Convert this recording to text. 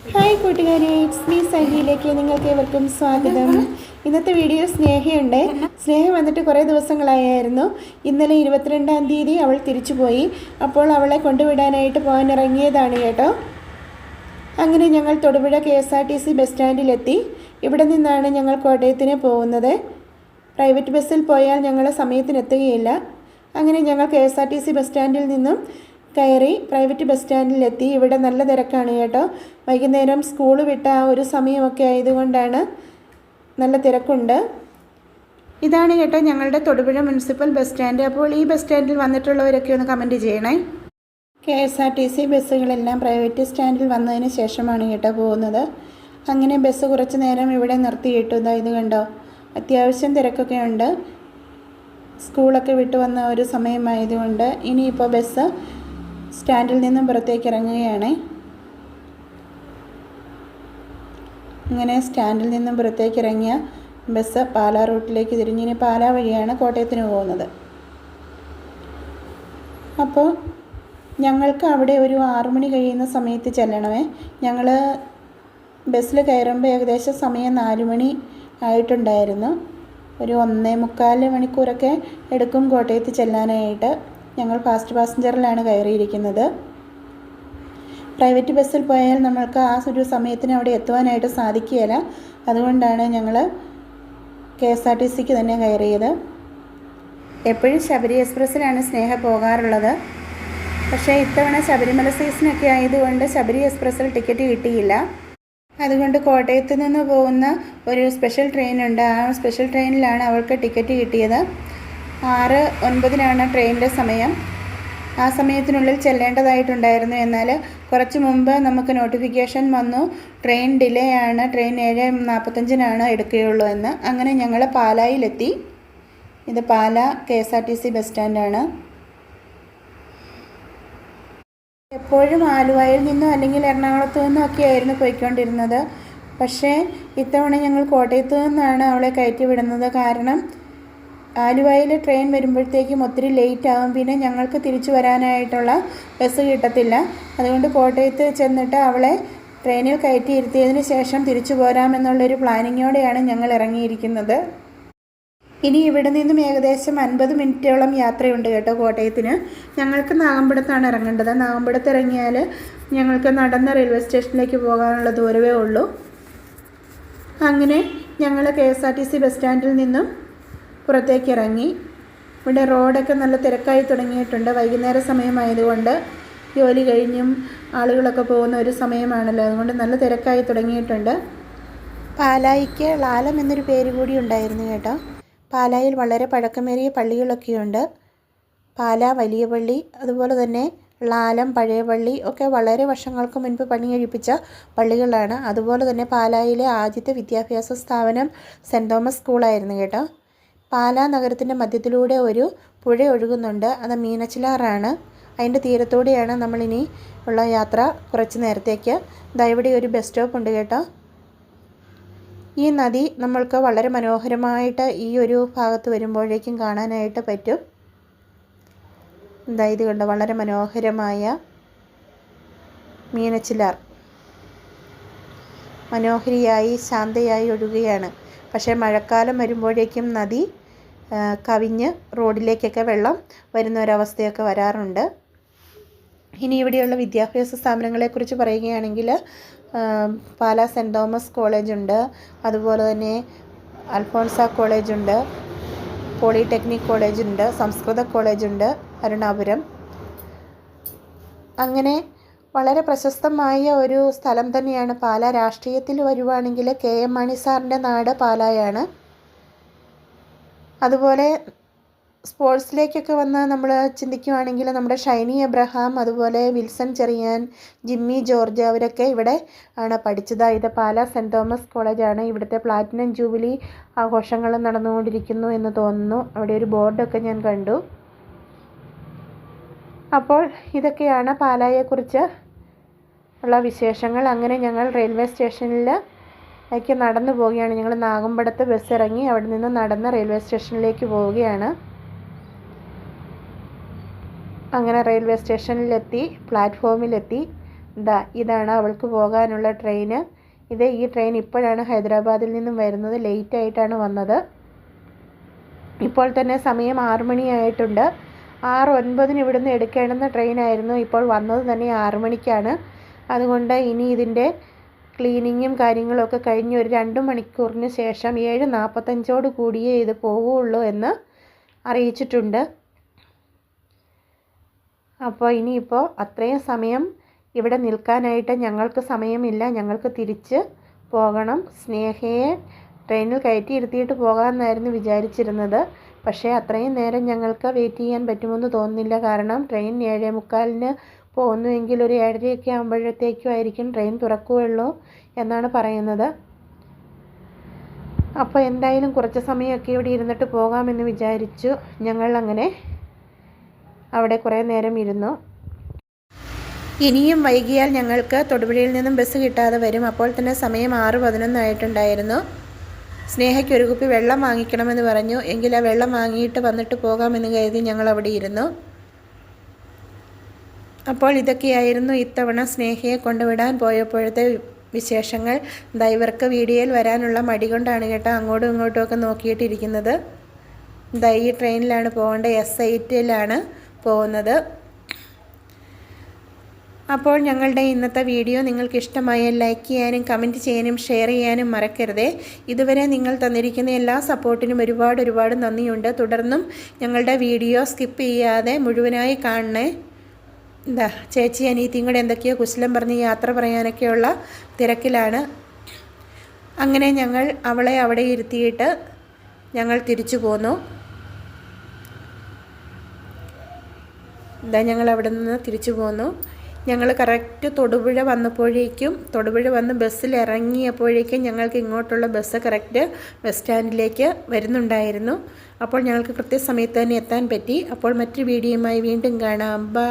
Hi കൂട്ടുകാരെ, it's me സഹിയിലേക്ക് നിങ്ങൾക്ക് ഏവർക്കും സ്വാഗതം. ഇന്നത്തെ വീഡിയോ സ്നേഹയുണ്ട്. സ്നേഹ വന്നിട്ട് കുറേ ദിവസങ്ങളായിരുന്നു. ഇന്നലെ 22-ാം തീയതി അവൾ തിരിച്ചുപോയി. അപ്പോൾ അവളെ കൊണ്ടുവിടാനായിട്ട് പോകാൻ ഇറങ്ങിയതാണ് കേട്ടോ. അങ്ങനെ ഞങ്ങൾ തൊടുപുഴ KSRTC ബസ് സ്റ്റാൻഡിലെത്തി. ഇവിടെ നിന്നാണ് ഞങ്ങൾ കോട്ടയത്തിന് പോകുന്നത്. പ്രൈവറ്റ് ബസ്സിൽ പോയാൽ ഞങ്ങൾ സമയത്തിനെത്തുകയില്ല. അങ്ങനെ ഞങ്ങൾ KSRTC ബസ് സ്റ്റാൻഡിൽ നിന്നും കയറി പ്രൈവറ്റ് ബസ് സ്റ്റാൻഡിലെത്തി. ഇവിടെ നല്ല തിരക്കാണ് കേട്ടോ. വൈകുന്നേരം സ്കൂൾ വിട്ട ആ ഒരു സമയമൊക്കെ ആയതുകൊണ്ടാണ് നല്ല തിരക്കുണ്ട്. ഇതാണ് കേട്ടോ ഞങ്ങളുടെ തൊടുപുഴ മുനിസിപ്പൽ ബസ് സ്റ്റാൻഡ്. അപ്പോൾ ഈ ബസ് സ്റ്റാൻഡിൽ വന്നിട്ടുള്ളവരൊക്കെ ഒന്ന് കമൻറ്റ് ചെയ്യണേ. KSRTC ബസ്സുകളെല്ലാം പ്രൈവറ്റ് സ്റ്റാൻഡിൽ വന്നതിന് ശേഷമാണ് കേട്ടോ പോകുന്നത്. അങ്ങനെ ബസ് കുറച്ച് നേരം ഇവിടെ നിർത്തിയിട്ടു. ഇത് കണ്ടോ, അത്യാവശ്യം തിരക്കൊക്കെ ഉണ്ട്. സ്കൂളൊക്കെ വിട്ടു വന്ന ഒരു സമയമായതുകൊണ്ട് ഇനിയിപ്പോൾ ബസ് സ്റ്റാൻഡിൽ നിന്നും പുറത്തേക്ക് ഇറങ്ങുകയാണ്. ഇങ്ങനെ സ്റ്റാൻഡിൽ നിന്നും പുറത്തേക്ക് ഇറങ്ങിയ ബസ് പാലാ റൂട്ടിലേക്ക് തിരിഞ്ഞ് ഇനി പാലാ വഴിയാണ് കോട്ടയത്തിന് പോകുന്നത്. അപ്പോൾ ഞങ്ങൾക്ക് അവിടെ ഒരു 6 മണി കഴിയുന്ന സമയത്ത് ചെല്ലണമേ. ഞങ്ങൾ ബസ്സിൽ കയറുമ്പോൾ ഏകദേശം സമയം 4 മണി ആയിട്ടുണ്ടായിരുന്നു. ഒരു 1.25 മണിക്കൂറൊക്കെ എടുക്കും കോട്ടയത്ത് ചെല്ലാനായിട്ട്. ഞങ്ങൾ ഫാസ്റ്റ് പാസഞ്ചറിലാണ് കയറിയിരിക്കുന്നത്. പ്രൈവറ്റ് ബസ്സിൽ പോയാൽ നമ്മൾക്ക് ആ ഒരു സമയത്തിന് അവിടെ എത്തുവാനായിട്ട് സാധിക്കുകയില്ല. അതുകൊണ്ടാണ് ഞങ്ങൾ KSRTCക്ക് തന്നെ കയറിയത്. എപ്പോഴും ശബരി എക്സ്പ്രസ്സിലാണ് സ്നേഹ പോകാറുള്ളത്. പക്ഷേ ഇത്തവണ ശബരിമല സീസണൊക്കെ ആയതുകൊണ്ട് ശബരി എക്സ്പ്രസ്സിൽ ടിക്കറ്റ് കിട്ടിയില്ല. അതുകൊണ്ട് കോട്ടയത്ത് നിന്ന് പോകുന്ന ഒരു സ്പെഷ്യൽ ട്രെയിനുണ്ട്. ആ സ്പെഷ്യൽ ട്രെയിനിലാണ് അവൾക്ക് ടിക്കറ്റ് കിട്ടിയത്. 6:09 ട്രെയിനിൻ്റെ സമയം. ആ സമയത്തിനുള്ളിൽ ചെല്ലേണ്ടതായിട്ടുണ്ടായിരുന്നു. എന്നാൽ കുറച്ച് മുമ്പ് നമുക്ക് നോട്ടിഫിക്കേഷൻ വന്നു, ട്രെയിൻ ഡിലേ ആണ്, ട്രെയിൻ 7:45 എടുക്കുകയുള്ളൂ എന്ന്. അങ്ങനെ ഞങ്ങൾ പാലായിലെത്തി. ഇത് പാലാ KSRTC ബസ് സ്റ്റാൻഡാണ്. എപ്പോഴും ആലുവയിൽ നിന്നോ അല്ലെങ്കിൽ എറണാകുളത്തു നിന്നോ ഒക്കെ ആയിരുന്നു പോയിക്കൊണ്ടിരുന്നത്. പക്ഷേ ഇത്തവണ ഞങ്ങൾ കോട്ടയത്തു നിന്നാണ് അവളെ കയറ്റി വിടുന്നത്. കാരണം ആലുവയിൽ ട്രെയിൻ വരുമ്പോഴത്തേക്കും ഒത്തിരി ലേറ്റ് ആകും. പിന്നെ ഞങ്ങൾക്ക് തിരിച്ചു വരാനായിട്ടുള്ള ബസ് കിട്ടത്തില്ല. അതുകൊണ്ട് കോട്ടയത്ത് ചെന്നിട്ട് അവളെ ട്രെയിനിൽ കയറ്റി ഇരുത്തിയതിന് ശേഷം തിരിച്ചു പോരാമെന്നുള്ളൊരു പ്ലാനിങ്ങോടെയാണ് ഞങ്ങൾ ഇറങ്ങിയിരിക്കുന്നത്. ഇനി ഇവിടെ നിന്നും ഏകദേശം 50 മിനിറ്റോളം യാത്രയുണ്ട് കേട്ടോ കോട്ടയത്തിന്. ഞങ്ങൾക്ക് നാഗമ്പടത്താണ് ഇറങ്ങേണ്ടത്. നാഗമ്പടത്ത് ഇറങ്ങിയാൽ ഞങ്ങൾക്ക് നടന്ന റെയിൽവേ സ്റ്റേഷനിലേക്ക് പോകാനുള്ള ദൂരമേ ഉള്ളൂ. അങ്ങനെ ഞങ്ങൾ KSRTC ബസ് സ്റ്റാൻഡിൽ നിന്നും പുറത്തേക്ക് ഇറങ്ങി. ഇവിടെ റോഡൊക്കെ നല്ല തിരക്കായി തുടങ്ങിയിട്ടുണ്ട്. വൈകുന്നേര സമയമായതുകൊണ്ട് ജോലി കഴിഞ്ഞും ആളുകളൊക്കെ പോകുന്ന ഒരു സമയമാണല്ലോ. അതുകൊണ്ട് നല്ല തിരക്കായി തുടങ്ങിയിട്ടുണ്ട്. പാലായിക്ക് ലാലം എന്നൊരു പേര് കൂടി ഉണ്ടായിരുന്നു കേട്ടോ. പാലായിൽ വളരെ പഴക്കമേറിയ പള്ളികളൊക്കെയുണ്ട്. പാലാ വലിയ പള്ളി, അതുപോലെ തന്നെ ലാലം പഴയ പള്ളി ഒക്കെ വളരെ വർഷങ്ങൾക്ക് മുൻപ് പണികഴിപ്പിച്ച പള്ളികളാണ്. അതുപോലെ തന്നെ പാലായിലെ ആദ്യത്തെ വിദ്യാഭ്യാസ സ്ഥാപനം സെൻറ്റ് തോമസ് സ്കൂളായിരുന്നു കേട്ടോ. പാലാ നഗരത്തിൻ്റെ മധ്യത്തിലൂടെ ഒരു പുഴ ഒഴുകുന്നുണ്ട്. അത് മീനച്ചിലാറാണ്. അതിൻ്റെ തീരത്തോടെയാണ് നമ്മളിനി ഉള്ള യാത്ര കുറച്ച് നേരത്തേക്ക്. ഇവിടെ ഒരു ബസ് സ്റ്റോപ്പ് ഉണ്ട് കേട്ടോ. ഈ നദി നമ്മൾക്ക് വളരെ മനോഹരമായിട്ട് ഈ ഒരു ഭാഗത്ത് വരുമ്പോഴേക്കും കാണാനായിട്ട് പറ്റും. ഇത് കണ്ടോ, വളരെ മനോഹരമായ മീനച്ചിലാർ മനോഹരിയായി ശാന്തയായി ഒഴുകുകയാണ്. പക്ഷേ മഴക്കാലം വരുമ്പോഴേക്കും നദി കവിഞ്ഞ് റോഡിലേക്കൊക്കെ വെള്ളം വരുന്ന ഒരവസ്ഥയൊക്കെ വരാറുണ്ട്. ഇനി ഇവിടെയുള്ള വിദ്യാഭ്യാസ സ്ഥാപനങ്ങളെക്കുറിച്ച് പറയുകയാണെങ്കിൽ പാലാ സെൻറ്റ് തോമസ് കോളേജുണ്ട്, അതുപോലെ തന്നെ അൽഫോൺസ കോളേജുണ്ട്, പോളിടെക്നിക് കോളേജുണ്ട്, സംസ്കൃത കോളേജുണ്ട്, അരുണാപുരം. അങ്ങനെ വളരെ പ്രശസ്തമായ ഒരു സ്ഥലം തന്നെയാണ് പാലാ. രാഷ്ട്രീയത്തിൽ വരുവാണെങ്കിൽ KM മാണി സാറിൻ്റെ നാട് പാലായാണ്. അതുപോലെ സ്പോർട്സിലേക്കൊക്കെ വന്ന് നമ്മൾ ചിന്തിക്കുകയാണെങ്കിൽ നമ്മുടെ ഷൈനി എബ്രഹാം, അതുപോലെ വിൽസൺ ചെറിയാൻ, ജിമ്മി ജോർജ് അവരൊക്കെ ഇവിടെ ആണ് പഠിച്ചത്. ഇത് പാലാ സെൻറ്റ് തോമസ് കോളേജാണ്. ഇവിടുത്തെ പ്ലാറ്റിനം ജൂബിലി ആഘോഷങ്ങൾ നടന്നുകൊണ്ടിരിക്കുന്നു എന്ന് തോന്നുന്നു. അവിടെ ഒരു ബോർഡൊക്കെ ഞാൻ കണ്ടു. അപ്പോൾ ഇതൊക്കെയാണ് പാലായെക്കുറിച്ച് ഉള്ള വിശേഷങ്ങൾ. അങ്ങനെ ഞങ്ങൾ റെയിൽവേ സ്റ്റേഷനിലേക്ക് നടന്നു പോവുകയാണ്. ഞങ്ങൾ നാഗമ്പടത്ത് ബസ് ഇറങ്ങി അവിടെ നിന്ന് നടന്ന് റെയിൽവേ സ്റ്റേഷനിലേക്ക് പോവുകയാണ്. അങ്ങനെ റെയിൽവേ സ്റ്റേഷനിലെത്തി, പ്ലാറ്റ്ഫോമിലെത്തി. ഇതാണ് അവൾക്ക് പോകാനുള്ള ട്രെയിന്. ഈ ട്രെയിൻ ഇപ്പോഴാണ് ഹൈദരാബാദിൽ നിന്നും വരുന്നത്. ലേറ്റായിട്ടാണ് വന്നത്. ഇപ്പോൾ തന്നെ സമയം 6 മണിയായിട്ടുണ്ട്. 6:09 ഇവിടുന്ന് എടുക്കേണ്ടുന്ന ട്രെയിനായിരുന്നു. ഇപ്പോൾ വന്നത് തന്നെ 6 മണിക്കാണ്. അതുകൊണ്ട് ഇനി ഇതിൻ്റെ ക്ലീനിങ്ങും കാര്യങ്ങളൊക്കെ കഴിഞ്ഞ് ഒരു 2 മണിക്കൂറിന് ശേഷം 7:45 കൂടിയേ ഇത് പോവുകയുള്ളൂ എന്ന് അറിയിച്ചിട്ടുണ്ട്. അപ്പോൾ ഇനിയിപ്പോൾ അത്രയും സമയം ഇവിടെ നിൽക്കാനായിട്ട് ഞങ്ങൾക്ക് സമയമില്ല. ഞങ്ങൾക്ക് തിരിച്ച് പോകണം. സ്നേഹയെ ട്രെയിനിൽ കയറ്റി ഇരുത്തിയിട്ട് പോകാമെന്നായിരുന്നു വിചാരിച്ചിരുന്നത്. പക്ഷേ അത്രയും നേരം ഞങ്ങൾക്ക് വെയിറ്റ് ചെയ്യാൻ പറ്റുമെന്ന് തോന്നുന്നില്ല. കാരണം ട്രെയിൻ 7:45 പോകുന്നുവെങ്കിൽ ഒരു 7:30 ആകുമ്പോഴത്തേക്കും ആയിരിക്കും ട്രെയിൻ തുറക്കുകയുള്ളൂ എന്നാണ് പറയുന്നത്. അപ്പോൾ എന്തായാലും കുറച്ച് സമയമൊക്കെ ഇവിടെ ഇരുന്നിട്ട് പോകാമെന്ന് വിചാരിച്ചു. ഞങ്ങൾ അങ്ങനെ അവിടെ കുറേ നേരം ഇരുന്നു. ഇനിയും വൈകിയാൽ ഞങ്ങൾക്ക് തൊടുപുഴയിൽ നിന്നും ബസ് കിട്ടാതെ വരും. അപ്പോൾ തന്നെ സമയം 6:11 ആയിട്ടുണ്ടായിരുന്നു. സ്നേഹയ്ക്ക് ഒരു കുപ്പി വെള്ളം വാങ്ങിക്കണമെന്ന് പറഞ്ഞു. എങ്കിൽ ആ വെള്ളം വാങ്ങിയിട്ട് വന്നിട്ട് പോകാമെന്ന് കരുതി ഞങ്ങൾ അവിടെ ഇരുന്നു. അപ്പോൾ ഇതൊക്കെയായിരുന്നു ഇത്തവണ സ്നേഹയെ കൊണ്ടുവിടാൻ പോയപ്പോഴത്തെ വിശേഷങ്ങൾ. ഇവർക്ക് വീഡിയോയിൽ വരാനുള്ള മടി കൊണ്ടാണ് കേട്ടോ അങ്ങോട്ടും ഇങ്ങോട്ടും ഒക്കെ നോക്കിയിട്ടിരിക്കുന്നത്. ഈ ട്രെയിനിലാണ് പോകേണ്ടത്. S8 പോകുന്നത്. അപ്പോൾ ഞങ്ങളുടെ ഇന്നത്തെ വീഡിയോ നിങ്ങൾക്ക് ഇഷ്ടമായാൽ ലൈക്ക് ചെയ്യാനും കമൻറ്റ് ചെയ്യാനും ഷെയർ ചെയ്യാനും മറക്കരുതേ. ഇതുവരെ നിങ്ങൾ തന്നിരിക്കുന്ന എല്ലാ സപ്പോർട്ടിനും ഒരുപാട് നന്ദിയുണ്ട്. തുടർന്നും ഞങ്ങളുടെ വീഡിയോ സ്കിപ്പ് ചെയ്യാതെ മുഴുവനായി കാണണേ. ചേച്ചി അനിയത്തിയും കൂടെ എന്തൊക്കെയോ കുശലം പറഞ്ഞ് യാത്ര പറയാനൊക്കെയുള്ള തിരക്കിലാണ്. അങ്ങനെ ഞങ്ങൾ അവളെ അവിടെ ഇരുത്തിയിട്ട് ഞങ്ങൾ തിരിച്ചു പോന്നു. ഞങ്ങൾ അവിടെ നിന്ന് തിരിച്ചു പോന്നു. ഞങ്ങൾ കറക്റ്റ് തൊടുപുഴ വന്ന് ബസ്സിൽ ഇറങ്ങിയപ്പോഴേക്കും ഞങ്ങൾക്ക് ഇങ്ങോട്ടുള്ള ബസ് കറക്റ്റ് ബസ് സ്റ്റാൻഡിലേക്ക് വരുന്നുണ്ടായിരുന്നു. അപ്പോൾ ഞങ്ങൾക്ക് കൃത്യസമയത്ത് തന്നെ എത്താൻ പറ്റി. അപ്പോൾ മറ്റൊരു വീഡിയോയുമായി വീണ്ടും കാണാം. ബൈ.